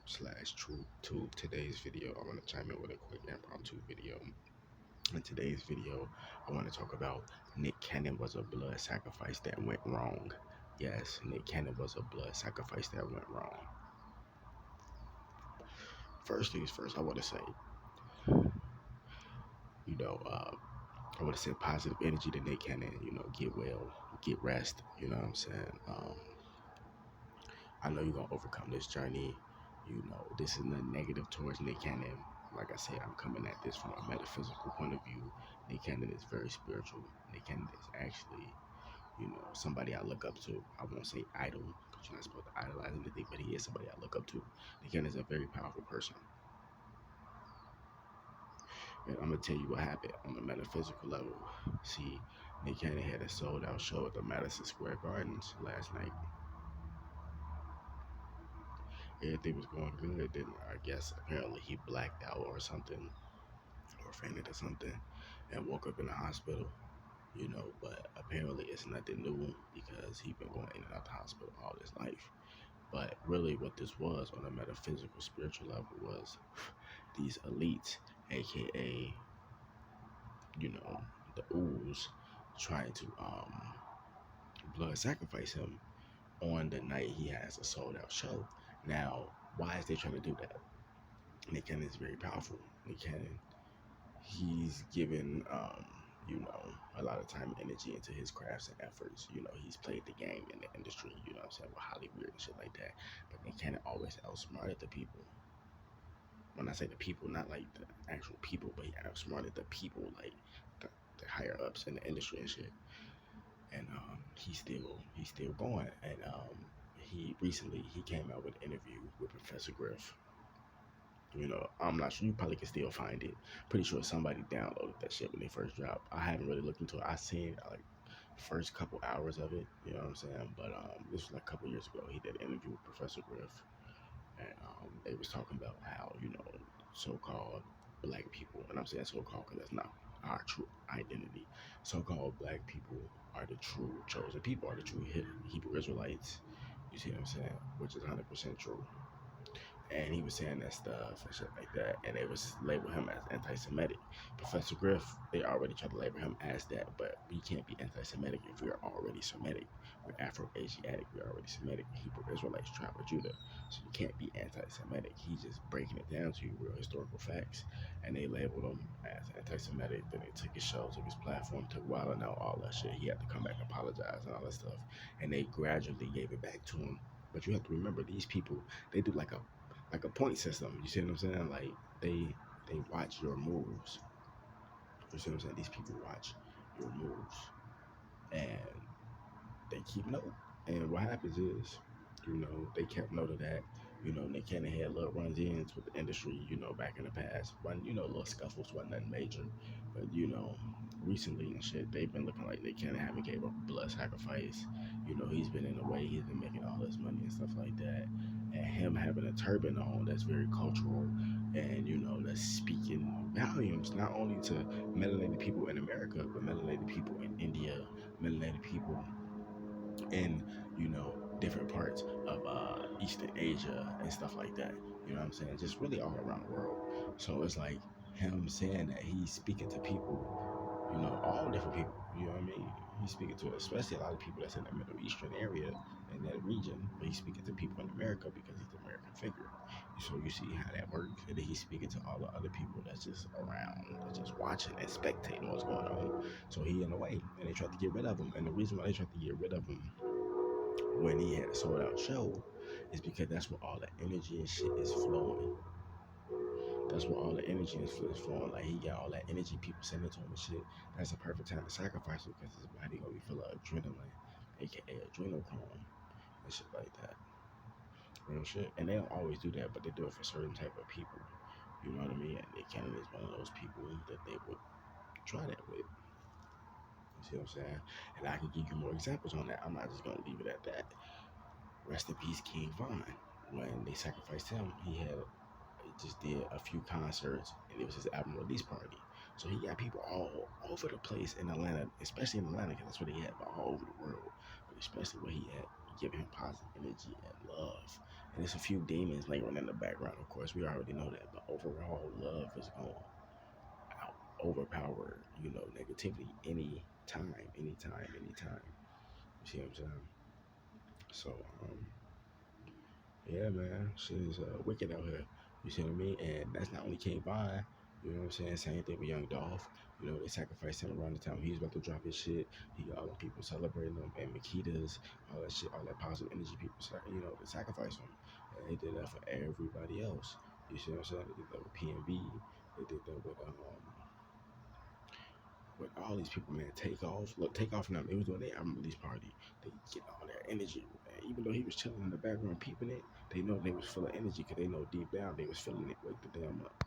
Truth to today's video. I want to chime in with a quick impromptu video. In today's video, I want to talk about Nick Cannon was a blood sacrifice that went wrong. Yes, Nick Cannon was a blood sacrifice that went wrong. First things first, I want to say, you know, uh, I want to send positive energy to Nick Cannon. Get well, get rest. You know what I'm saying? I know you're gonna overcome this journey. This is not negative towards Nick Cannon. Like I said, I'm coming at this from a metaphysical point of view. Nick Cannon is very spiritual. Nick Cannon is actually, somebody I look up to. I won't say idol, because you're not supposed to idolize anything, but he is somebody I look up to. Nick Cannon is a very powerful person. And I'm gonna tell you what happened on the metaphysical level. See, Nick Cannon had a sold out show at the Madison Square Gardens last night. Everything was going good. Then I guess apparently he blacked out or something, or fainted or something, and woke up in the hospital. But apparently it's nothing new because he been going in and out the hospital all his life. But really, what this was on a metaphysical, spiritual level was these elites, aka the ooze, trying to blood sacrifice him on the night he has a sold out show. Now, why is they trying to do that? Nick Cannon is very powerful. Nick Cannon, he's given, a lot of time and energy into his crafts and efforts. He's played the game in the industry, what I'm saying, with Hollywood and shit like that. But Nick Cannon always outsmarted the people. When I say the people, not like the actual people, but he outsmarted the people, like the higher ups in the industry and shit. And he's still going. And he recently came out with an interview with Professor Griff. I'm not sure. You probably can still find it. Pretty sure somebody downloaded that shit when they first dropped. I haven't really looked into it. I seen like first couple hours of it. You know what I'm saying? But this was like a couple years ago. He did an interview with Professor Griff, and they was talking about how so-called black people, and I'm saying so-called because that's not our true identity. So-called black people are the true chosen people, are the true Hebrew Israelites. You see what I'm saying? Which is 100% true. And he was saying that stuff and shit like that, and they was label him as anti-Semitic. Professor Griff, they already tried to label him as that, but we can't be anti-Semitic if we're already Semitic. We're Afro-Asiatic, we're already Semitic. Hebrew Israelites, tribe of Judah, so you can't be anti-Semitic. He's just breaking it down to you, real historical facts, and they labeled him as anti-Semitic. Then they took his show, took his platform, took Wild and Out, all that shit. He had to come back and apologize and all that stuff, and they gradually gave it back to him. But you have to remember, these people, they do like a point system. You see what I'm saying? Like they watch your moves. You see what I'm saying? These people watch your moves and they keep note. And what happens is, they kept note of that. They kind of had little runs-ins with the industry, back in the past. Little scuffles, wasn't nothing major. But, recently and shit, they've been looking like they kind of haven't gave up blood sacrifice. He's been in the way, he's been making all this money and stuff like that. And him having a turban on, that's very cultural. And, that's speaking volumes, not only to melanated people in America, but melanated people in India, melanated people in different parts of Eastern Asia and stuff like that. You know what I'm saying? Just really all around the world. So it's like him saying that he's speaking to people, all different people. You know what I mean? He's speaking to especially a lot of people that's in the Middle Eastern area in that region, but he's speaking to people in America because he's the American figure. So you see how that works, and then he's speaking to all the other people that's just around, that's just watching and spectating what's going on. So he in the way, and they tried to get rid of him. And the reason why they tried to get rid of him when he had a sold out show is because that's where all the energy and shit is flowing. That's where all the energy is flowing. Like, he got all that energy, people sending to him and shit. That's a perfect time to sacrifice him because his body gonna be full of adrenaline, aka adrenochrome and shit like that. Real shit. And they don't always do that, but they do it for certain type of people. You know what I mean? And Nick Cannon is one of those people that they would try that with. You see what I'm saying? And I can give you more examples on that. I'm not just gonna leave it at that. Rest in peace, King Von. When they sacrificed him, he just did a few concerts, and it was his album release party. So he got people all over the place in Atlanta, especially in Atlanta, because that's where they at, but all over the world. But especially where he at, giving him positive energy and love. And there's a few demons lingering in the background, of course. We already know that, but overall, love is going to overpower, negativity anytime. You see what I'm saying? So, yeah, man, shit is wicked out here. You see what I mean? And that's not only King Von. You know what I'm saying? Same thing with Young Dolph. They sacrificed him around the time he was about to drop his shit. He got all the people celebrating him, and Makitas, all that shit, all that positive energy people, they sacrificed him. And they did that for everybody else. You see what I'm saying? They did that with PNB. They did that with all these people, man. Takeoff. Look, Takeoff now, they was doing their album release party. They get all their energy, man. Even though he was chilling in the background peeping it, they know they was full of energy because they know deep down they was feeling it. Wake the damn up.